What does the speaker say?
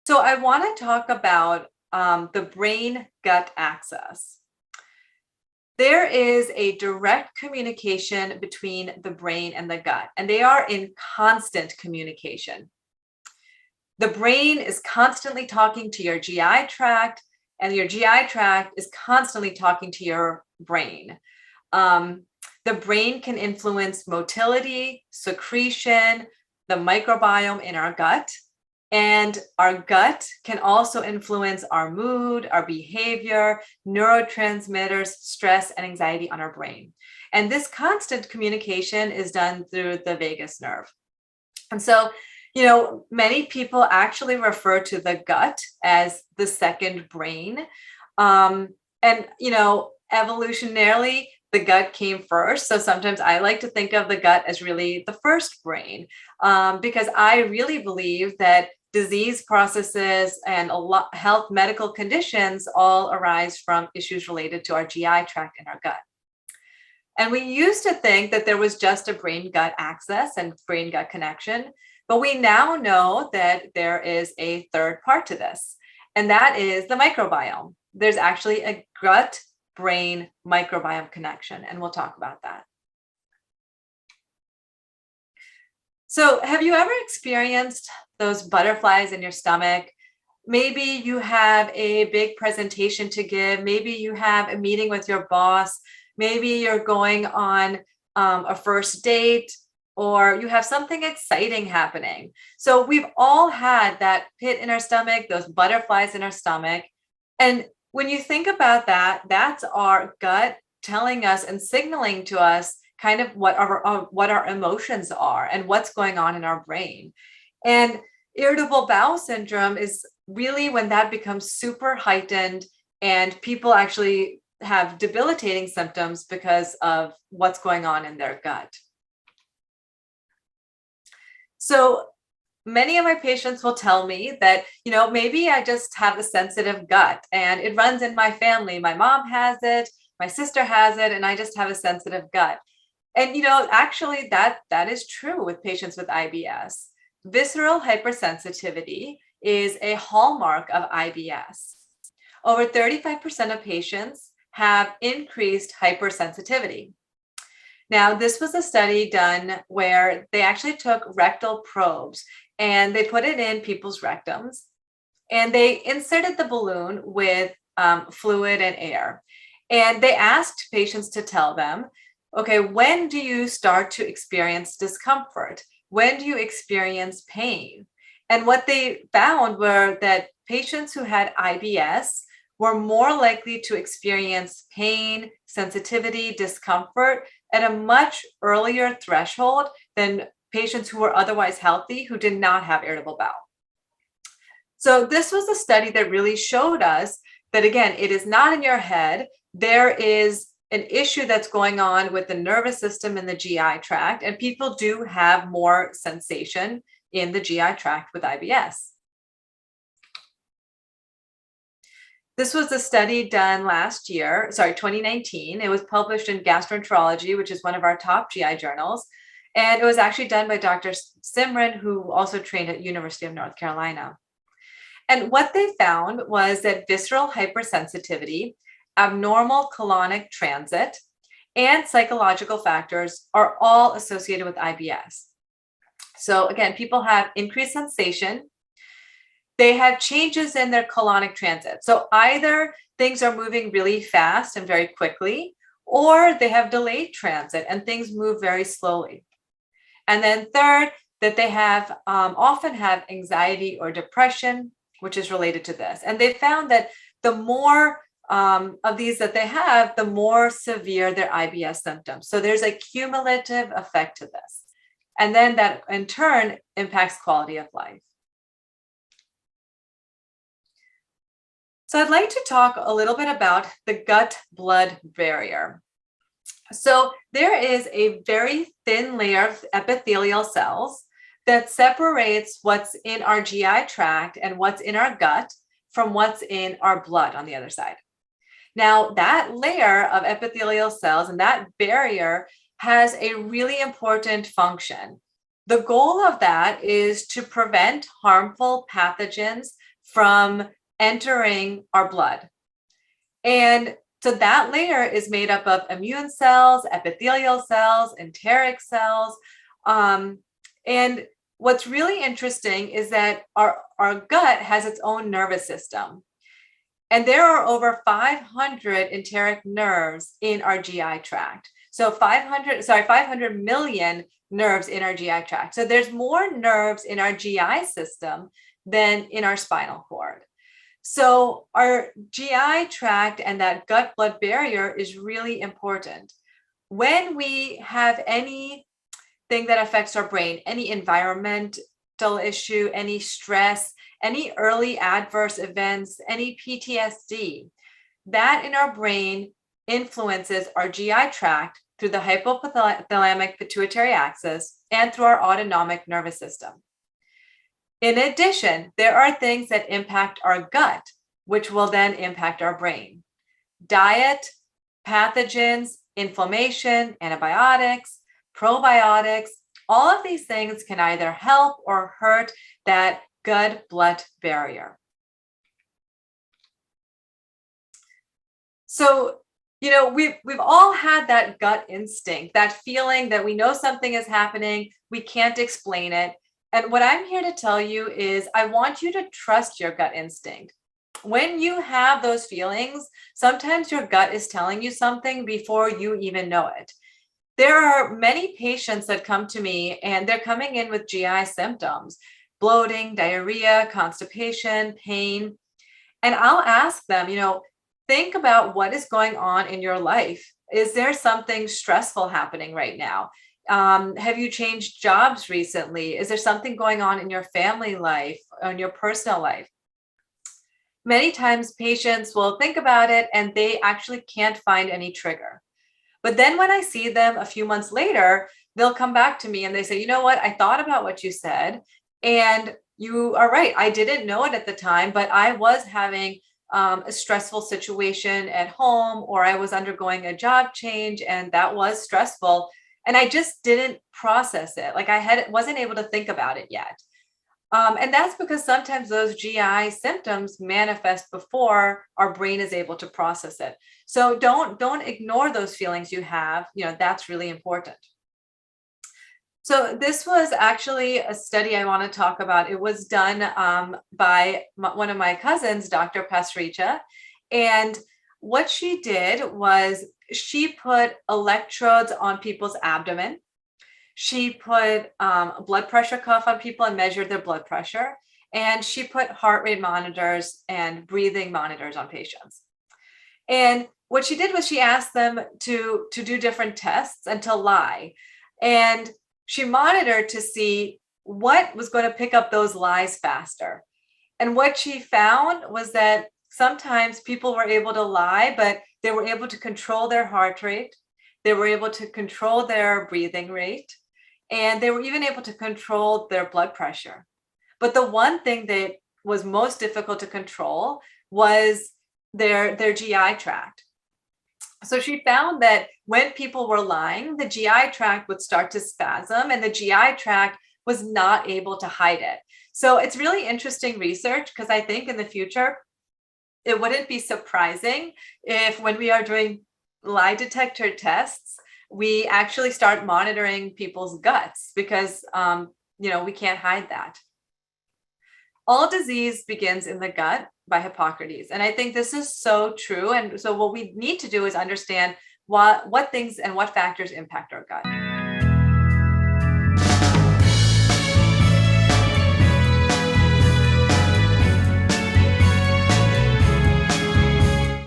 So I want to talk about the brain-gut axis. There is a direct communication between the brain and the gut, and they are in constant communication. The brain is constantly talking to your GI tract, and your GI tract is constantly talking to your brain. The brain can influence motility, secretion, the microbiome in our gut. And our gut can also influence our mood, our behavior, neurotransmitters, stress, and anxiety on our brain. And this constant communication is done through the vagus nerve. And so, many people actually refer to the gut as the second brain. Evolutionarily, the gut came first. So sometimes I like to think of the gut as really the first brain, because I really believe that disease processes and health medical conditions all arise from issues related to our GI tract and our gut. And we used to think that there was just a brain-gut axis and brain-gut connection, but we now know that there is a third part to this, and that is the microbiome. There's actually a gut-brain microbiome connection, and we'll talk about that. So have you ever experienced those butterflies in your stomach? Maybe you have a big presentation to give. Maybe you have a meeting with your boss. Maybe you're going on a first date, or you have something exciting happening. So we've all had that pit in our stomach, those butterflies in our stomach. And when you think about that, that's our gut telling us and signaling to us kind of what our emotions are and what's going on in our brain. And irritable bowel syndrome is really when that becomes super heightened and people actually have debilitating symptoms because of what's going on in their gut. So many of my patients will tell me that, maybe I just have a sensitive gut and it runs in my family. My mom has it, my sister has it, and I just have a sensitive gut. And, actually that is true with patients with IBS. Visceral hypersensitivity is a hallmark of IBS. Over 35% of patients have increased hypersensitivity. Now, this was a study done where they actually took rectal probes and they put it in people's rectums and they inserted the balloon with fluid and air. And they asked patients to tell them, okay, when do you start to experience discomfort? When do you experience pain? And what they found were that patients who had IBS were more likely to experience pain, sensitivity, discomfort at a much earlier threshold than patients who were otherwise healthy who did not have irritable bowel. So this was a study that really showed us that, again, it is not in your head. There is an issue that's going on with the nervous system and the GI tract, and people do have more sensation in the GI tract with IBS. This was a study done 2019. It was published in Gastroenterology, which is one of our top GI journals. And it was actually done by Dr. Simran, who also trained at University of North Carolina. And what they found was that visceral hypersensitivity, abnormal colonic transit, and psychological factors are all associated with IBS. So again, people have increased sensation. They have changes in their colonic transit. So either things are moving really fast and very quickly, or they have delayed transit and things move very slowly. And then third, that they have often have anxiety or depression, which is related to this. And they found that the more of these that they have, the more severe their IBS symptoms. So there's a cumulative effect to this. And then that in turn impacts quality of life. So I'd like to talk a little bit about the gut-blood barrier. So there is a very thin layer of epithelial cells that separates what's in our GI tract and what's in our gut from what's in our blood on the other side. Now, that layer of epithelial cells and that barrier has a really important function. The goal of that is to prevent harmful pathogens from entering our blood. And so that layer is made up of immune cells, epithelial cells, enteric cells. And what's really interesting is that our gut has its own nervous system. And there are over 500 enteric nerves in our GI tract. So 500 million nerves in our GI tract. So there's more nerves in our GI system than in our spinal cord. So our GI tract and that gut-blood barrier is really important. When we have anything that affects our brain, any environmental issue, any stress, any early adverse events, any PTSD, that in our brain influences our GI tract through the hypothalamic pituitary axis and through our autonomic nervous system. In addition, there are things that impact our gut, which will then impact our brain. Diet, pathogens, inflammation, antibiotics, probiotics, all of these things can either help or hurt that gut-blood barrier. So, we've all had that gut instinct, that feeling that we know something is happening, we can't explain it. And what I'm here to tell you is I want you to trust your gut instinct. When you have those feelings, sometimes your gut is telling you something before you even know it. There are many patients that come to me and they're coming in with GI symptoms, bloating, diarrhea, constipation, pain. And I'll ask them, think about what is going on in your life. Is there something stressful happening right now? Have you changed jobs recently? Is there something going on in your family life, in your personal life? Many times patients will think about it and they actually can't find any trigger. But then when I see them a few months later, they'll come back to me and they say, you know what, I thought about what you said and you are right. I didn't know it at the time, but I was having a stressful situation at home, or I was undergoing a job change and that was stressful. And I just didn't process it. Like wasn't able to think about it yet. And that's because sometimes those GI symptoms manifest before our brain is able to process it. So don't ignore those feelings you have. That's really important. So this was actually a study I want to talk about. It was done by one of my cousins, Dr. Pasricha. And what she did was she put electrodes on people's abdomen. She put a blood pressure cuff on people and measured their blood pressure. And she put heart rate monitors and breathing monitors on patients. And what she did was she asked them to do different tests and to lie. And she monitored to see what was going to pick up those lies faster. And what she found was that sometimes people were able to lie, but they were able to control their heart rate. They were able to control their breathing rate. And they were even able to control their blood pressure. But the one thing that was most difficult to control was their GI tract. So she found that when people were lying, the GI tract would start to spasm and the GI tract was not able to hide it. So it's really interesting research because I think in the future, it wouldn't be surprising if when we are doing lie detector tests, we actually start monitoring people's guts because, we can't hide that. All disease begins in the gut by Hippocrates. And I think this is so true. And so what we need to do is understand what things and what factors impact our gut.